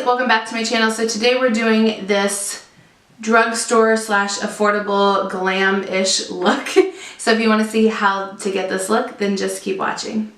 welcome back to my channel. So today we're doing this drugstore slash affordable glam-ish look. So if you want to see how to get this look, then just keep watching.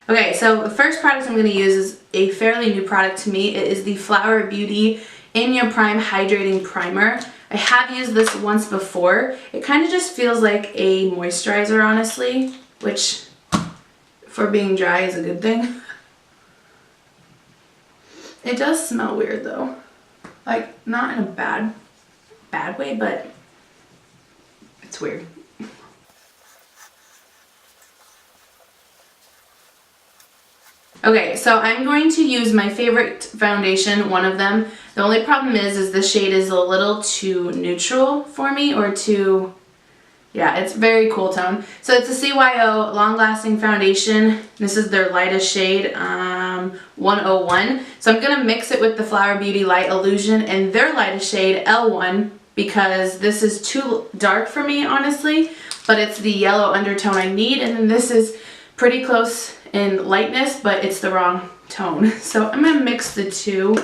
Okay, so the first product I'm going to use is a fairly new product to me. It is the Flower Beauty In Your Prime Hydrating Primer. I have used this once before. It kind of just feels like a moisturizer, honestly, which for being dry is a good thing. It does smell weird though. Like, not in a bad way, but it's weird. Okay, so I'm going to use my favorite foundation, one of them. The only problem is the shade is a little too neutral for me, or too, yeah, it's very cool tone. So it's a CYO Long Lasting Foundation. This is their lightest shade, 101. So I'm going to mix it with the Flower Beauty Light Illusion and their lightest shade, L1, because this is too dark for me, honestly, but it's the yellow undertone I need, and then this is pretty close in lightness, but it's the wrong tone. So I'm gonna mix the two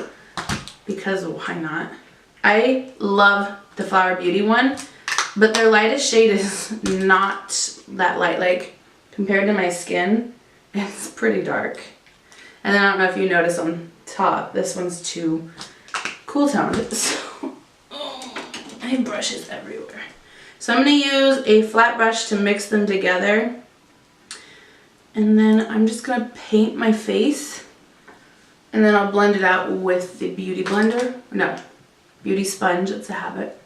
because why not? I love the Flower Beauty one, but their lightest shade is not that light. Like, compared to my skin, it's pretty dark. And then I don't know if you notice on top, this one's too cool toned. So, I have brushes everywhere. So I'm gonna use a flat brush to mix them together. And then I'm just going to paint my face, and then I'll blend it out with the beauty blender. No, beauty sponge, it's a habit.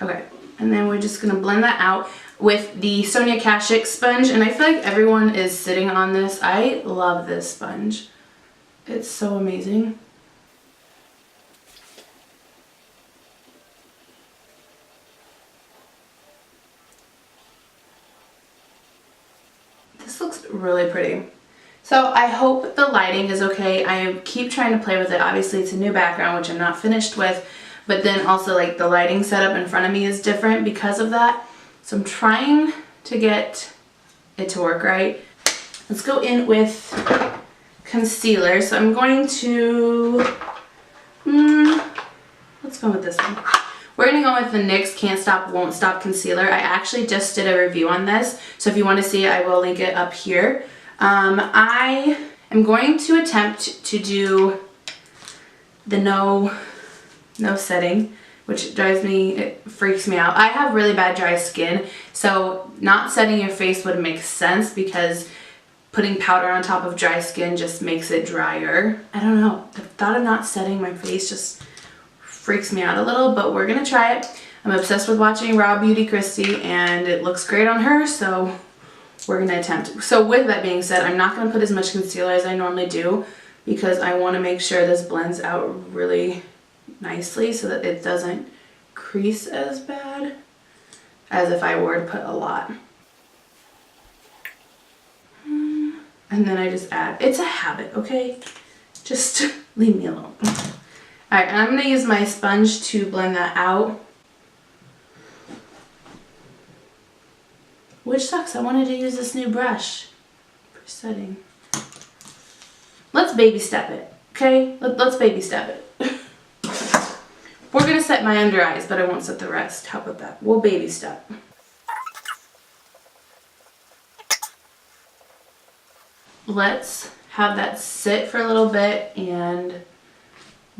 Okay, and then we're just going to blend that out with the Sonia Kashuk sponge, and I feel like everyone is sitting on this. I love this sponge. It's so amazing. This looks really pretty. So I hope the lighting is okay. I keep trying to play with it. Obviously it's a new background, which I'm not finished with, but then also like the lighting setup in front of me is different because of that. So I'm trying to get it to work right. Let's go in with concealer. So I'm going to, let's go with this one. We're going to go with the NYX Can't Stop Won't Stop Concealer. I actually just did a review on this, so if you want to see it, I will link it up here. I am going to attempt to do the no setting, which drives me, it freaks me out. I have really bad dry skin, so not setting your face would make sense because putting powder on top of dry skin just makes it drier. I don't know. The thought of not setting my face just freaks me out a little, but we're gonna try it. I'm obsessed with watching Raw Beauty Kristi, and it looks great on her, so we're gonna attempt. So with that being said, I'm not gonna put as much concealer as I normally do because I wanna make sure this blends out really nicely so that it doesn't crease as bad as if I were to put a lot. And then I just add. It's a habit, okay? Just leave me alone. Alright, and I'm going to use my sponge to blend that out. Which sucks. I wanted to use this new brush for setting. Let's baby step it, okay? Let's baby step it. We're going to set my under eyes, but I won't set the rest. How about that? We'll baby step. Let's have that sit for a little bit and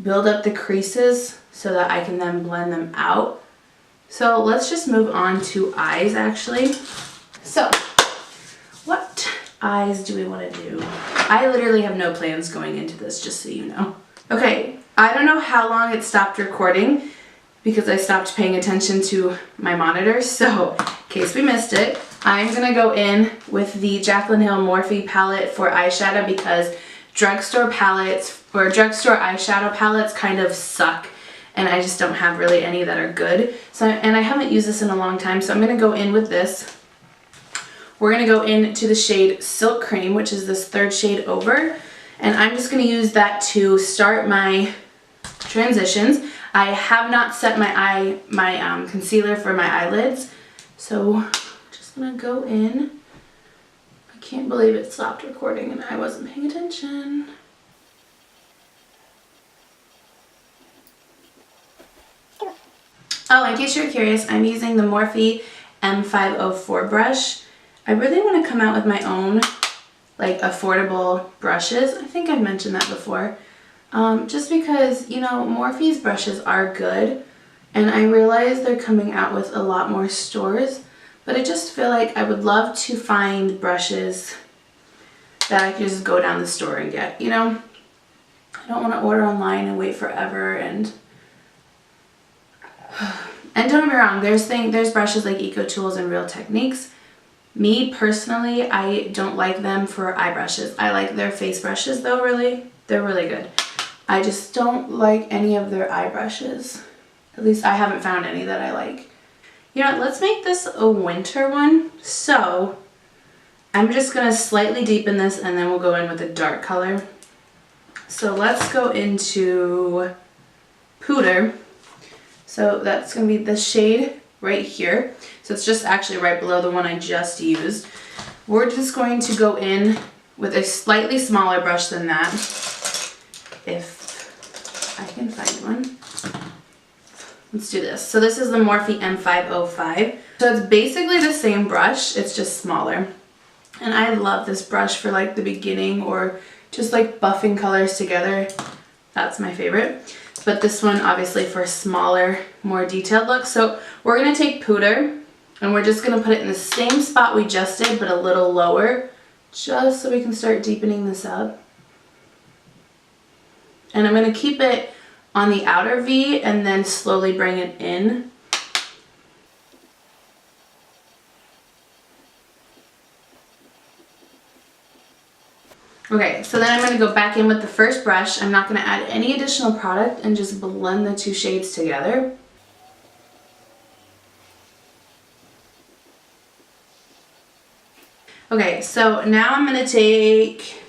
build up the creases so that I can then blend them out. So let's just move on to eyes actually. So what eyes do we want to do? I literally have no plans going into this, just so you know. Okay, I don't know how long it stopped recording because I stopped paying attention to my monitor, so in case we missed it, I'm going to go in with the Jaclyn Hill Morphe palette for eyeshadow because drugstore palettes or drugstore eyeshadow palettes kind of suck, and I just don't have really any that are good. So, and I haven't used this in a long time, so I'm going to go in with this. we're going to go into the shade Silk Cream, which is this third shade over. And I'm just going to use that to start my transitions. I have not set my concealer for my eyelids. So I'm just going to go in. I can't believe it stopped recording and I wasn't paying attention. Oh, in case you're curious, I'm using the Morphe M504 brush. I really want to come out with my own like affordable brushes. I think I've mentioned that before. Just because, you know, Morphe's brushes are good and I realize they're coming out with a lot more stores, but I just feel like I would love to find brushes that I can just go down the store and get, you know? I don't want to order online and wait forever and don't get me wrong, there's brushes like Eco Tools and Real Techniques. Me personally, I don't like them for eye brushes. I like their face brushes though, really. They're really good. I just don't like any of their eye brushes. At least I haven't found any that I like. You know what, let's make this a winter one. So I'm just gonna slightly deepen this and then we'll go in with a dark color. So let's go into Pooter. So that's going to be the shade right here. So it's just actually right below the one I just used. We're just going to go in with a slightly smaller brush than that, if I can find one. Let's do this. So this is the Morphe M505. So it's basically the same brush, it's just smaller. And I love this brush for like the beginning or just like buffing colors together. That's my favorite. But this one obviously for a smaller, more detailed look. So we're going to take Pooter and we're just going to put it in the same spot we just did, but a little lower, just so we can start deepening this up. And I'm going to keep it on the outer V and then slowly bring it in. Okay, so then I'm going to go back in with the first brush. I'm not going to add any additional product and just blend the two shades together. Okay, so now I'm going to take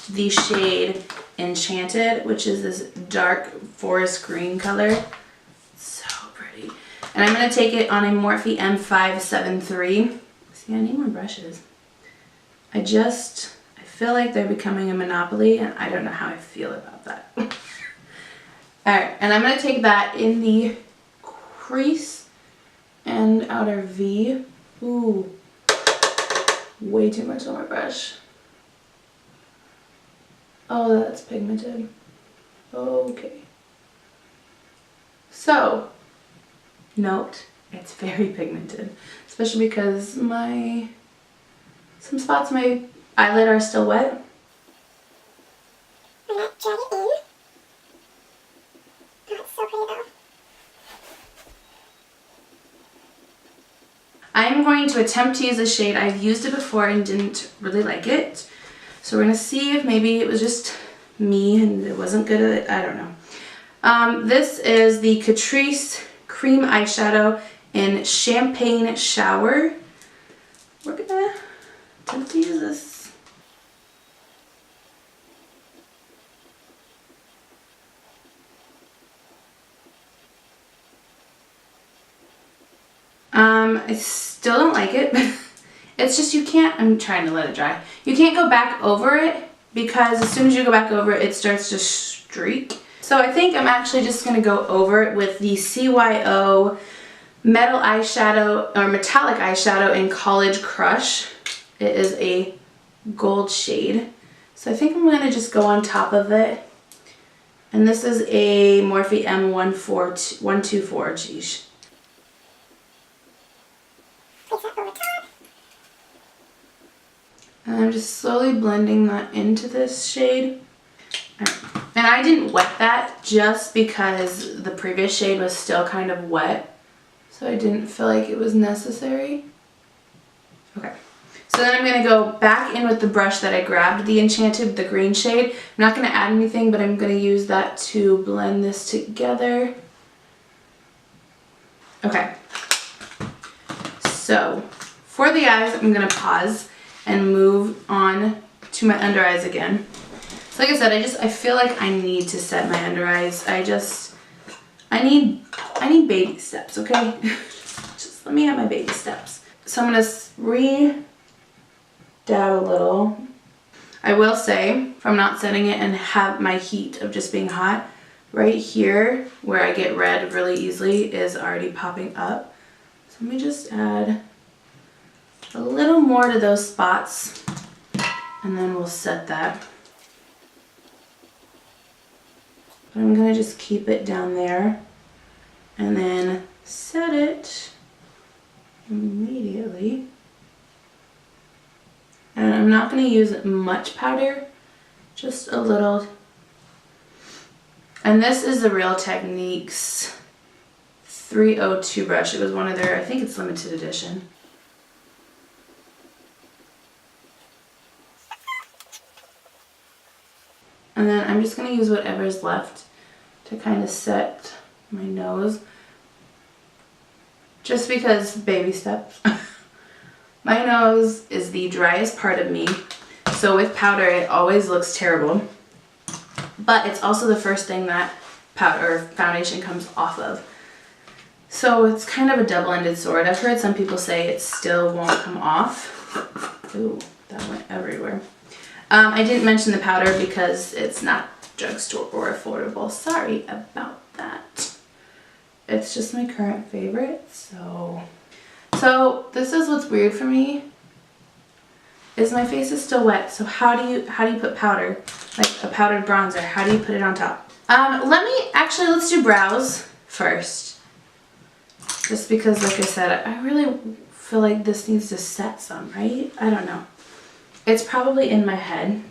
the shade Enchanted, which is this dark forest green color. So pretty. And I'm going to take it on a Morphe M573. See, I need more brushes. I feel like they're becoming a monopoly and I don't know how I feel about that. Alright, and I'm going to take that in the crease and outer V. Ooh, way too much on my brush. Oh, that's pigmented. Okay. So, note, it's very pigmented, especially because some spots of my eyelid are still wet. I'm gonna drag it in. Oh, it's so pretty though. I'm going to attempt to use a shade. I've used it before and didn't really like it. So we're going to see if maybe it was just me and it wasn't good at it. I don't know. This is the Catrice Cream Eyeshadow in Champagne Shower. We're going to attempt to use this. I still don't like it, but it's just you can't, I'm trying to let it dry. You can't go back over it because as soon as you go back over it, it starts to streak. So I think I'm actually just going to go over it with the CYO Metal Eyeshadow or Metallic Eyeshadow in College Crush. It is a gold shade. So I think I'm going to just go on top of it. And this is a Morphe M124, geez. And I'm just slowly blending that into this shade. And I didn't wet that just because the previous shade was still kind of wet. So I didn't feel like it was necessary. Okay. So then I'm going to go back in with the brush that I grabbed, the Enchanted, the green shade. I'm not going to add anything, but I'm going to use that to blend this together. Okay. So For the eyes, I'm going to pause and move on to my under eyes again. So like I said, I feel like I need to set my under eyes. I need baby steps, okay? Just let me have my baby steps. So I'm going to re-dab a little. I will say, from not setting it and have my heat of just being hot, right here where I get red really easily is already popping up. So let me just add a little more to those spots and then we'll set that. But I'm going to just keep it down there and then set it immediately. And I'm not going to use much powder, just a little. And this is the Real Techniques 302 brush. It was one of their, I think it's limited edition. And then I'm just going to use whatever's left to kind of set my nose. Just because baby steps. My nose is the driest part of me. So with powder, it always looks terrible. But it's also the first thing that powder or foundation comes off of. So it's kind of a double-ended sword. I've heard some people say it still won't come off. Ooh, that went everywhere. I didn't mention the powder because it's not drugstore or affordable. Sorry about that. It's just my current favorite, so this is what's weird for me. Is my face is still wet, so how do you put powder, like a powdered bronzer? How do you put it on top? Let's do brows first. Just because, like I said, I really feel like this needs to set some, right? I don't know. It's probably in my head.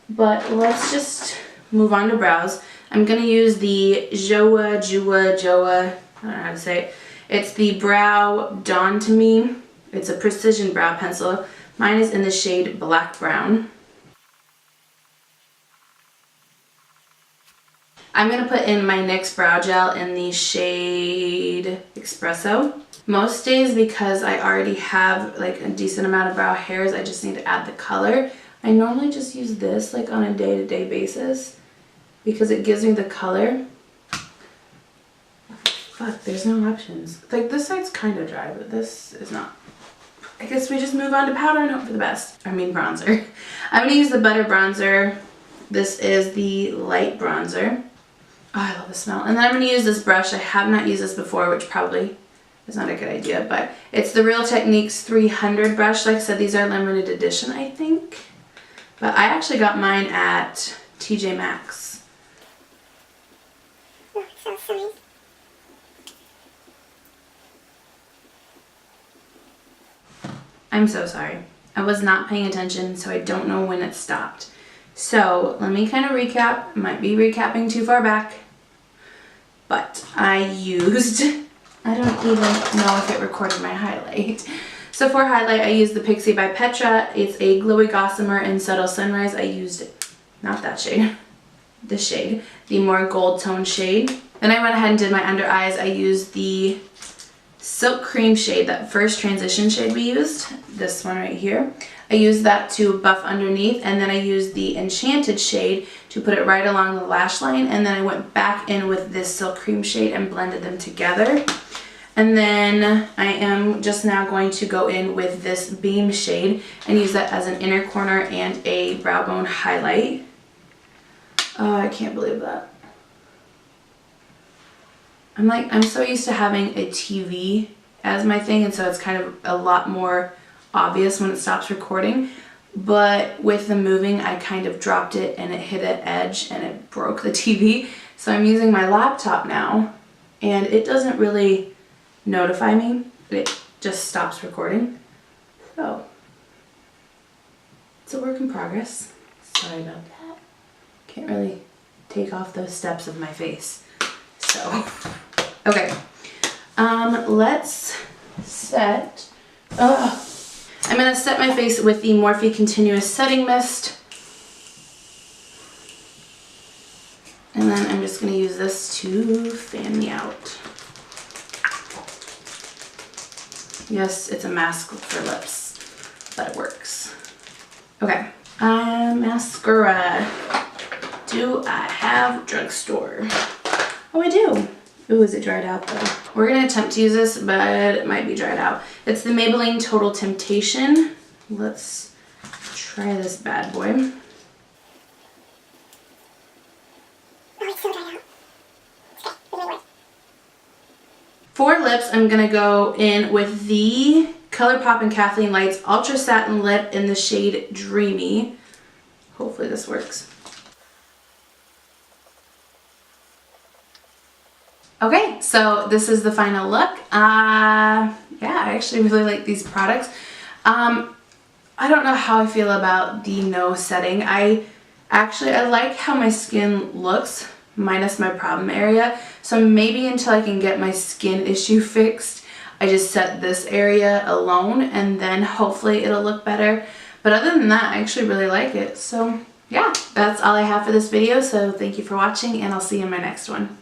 But let's just move on to brows. I'm going to use the Joa, I don't know how to say it. It's the Brow Dawn to Me. It's a precision brow pencil. Mine is in the shade Black Brown. I'm going to put in my NYX Brow Gel in the shade Espresso. Most days, because I already have like a decent amount of brow hairs, I just need to add the color. I normally just use this like on a day-to-day basis because it gives me the color. Fuck, there's no options. Like this side's kind of dry, but this is not. I guess we just move on to powder and hope for the best. I mean bronzer. I'm going to use the Butter Bronzer. This is the light bronzer. Oh, I love the smell. And then I'm going to use this brush. I have not used this before, which probably is not a good idea, but it's the Real Techniques 300 brush. Like I said, these are limited edition, I think. But I actually got mine at TJ Maxx. Oh, so silly. I'm so sorry. I was not paying attention, so I don't know when it stopped. So let me kind of recap. Might be recapping too far back. But I used, I don't even know if it recorded my highlight. So for highlight, I used the Pixie by Petra. It's a glowy gossamer in Subtle Sunrise. I used, not that shade, this shade, the more gold tone shade. Then I went ahead and did my under eyes. I used the Silk Cream shade, that first transition shade we used, this one right here. I used that to buff underneath, and then I used the Enchanted shade to put it right along the lash line, and then I went back in with this Silk Cream shade and blended them together. And then I am just now going to go in with this Beam shade and use that as an inner corner and a brow bone highlight. Oh, I can't believe that. I'm so used to having a TV as my thing, and so it's kind of a lot more obvious when it stops recording. But with the moving, I kind of dropped it and it hit an edge and it broke the TV. So I'm using my laptop now, and it doesn't really notify me. It just stops recording. So it's a work in progress. Sorry about that. Can't really take off those steps of my face. So, okay, let's set, I'm going to set my face with the Morphe Continuous Setting Mist. And then I'm just going to use this to fan me out. Yes, it's a mask for lips, but it works. Okay, mascara. Do I have Drugstore? Oh, I do. Ooh, is it dried out though? We're gonna attempt to use this, but it might be dried out. It's the Maybelline Total Temptation. Let's try this bad boy. Oh, it's so dried out. It's okay. It might work. For lips, I'm gonna go in with the ColourPop and Kathleen Lights Ultra Satin Lip in the shade Dreamy. Hopefully this works. Okay, so this is the final look. Yeah, I actually really like these products. I don't know how I feel about the no setting. I like how my skin looks, minus my problem area. So maybe until I can get my skin issue fixed, I just set this area alone and then hopefully it'll look better. But other than that, I actually really like it. So yeah, that's all I have for this video. So thank you for watching and I'll see you in my next one.